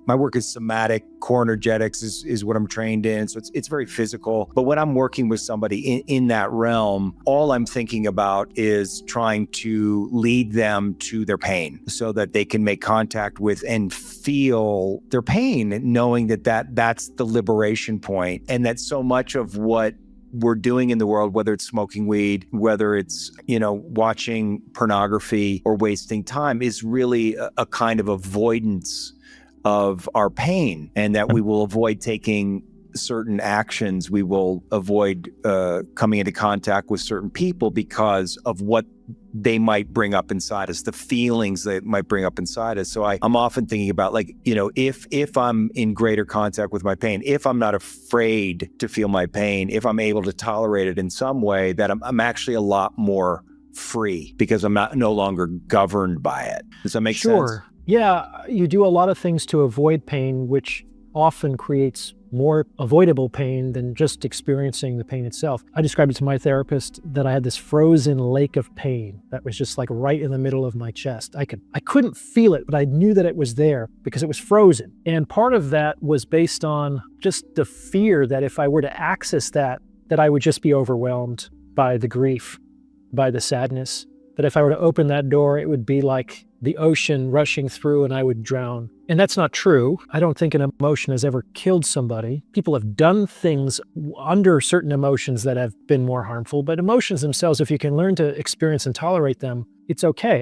My work is somatic, core energetics is what I'm trained in. So it's very physical. But when I'm working with somebody in that realm, all I'm thinking about is trying to lead them to their pain so that they can make contact with and feel their pain, knowing that's the liberation point, and that so much of what we're doing in the world, whether it's smoking weed, whether it's, watching pornography or wasting time, is really a kind of avoidance of our pain, and that we will avoid taking certain actions. We will avoid coming into contact with certain people because of what they might bring up inside us, the feelings they might bring up inside us. So I'm often thinking about, like, if I'm in greater contact with my pain, if I'm not afraid to feel my pain, if I'm able to tolerate it in some way, that I'm actually a lot more free because I'm no longer governed by it. Does that make sense? Sure. Yeah, you do a lot of things to avoid pain, which often creates more avoidable pain than just experiencing the pain itself. I described it to my therapist that I had this frozen lake of pain that was just like right in the middle of my chest. I couldn't feel it, but I knew that it was there because it was frozen. And part of that was based on just the fear that if I were to access that I would just be overwhelmed by the grief, by the sadness. That if I were to open that door, it would be like the ocean rushing through and I would drown. And that's not true. I don't think an emotion has ever killed somebody. People have done things under certain emotions that have been more harmful, but emotions themselves, if you can learn to experience and tolerate them, it's okay.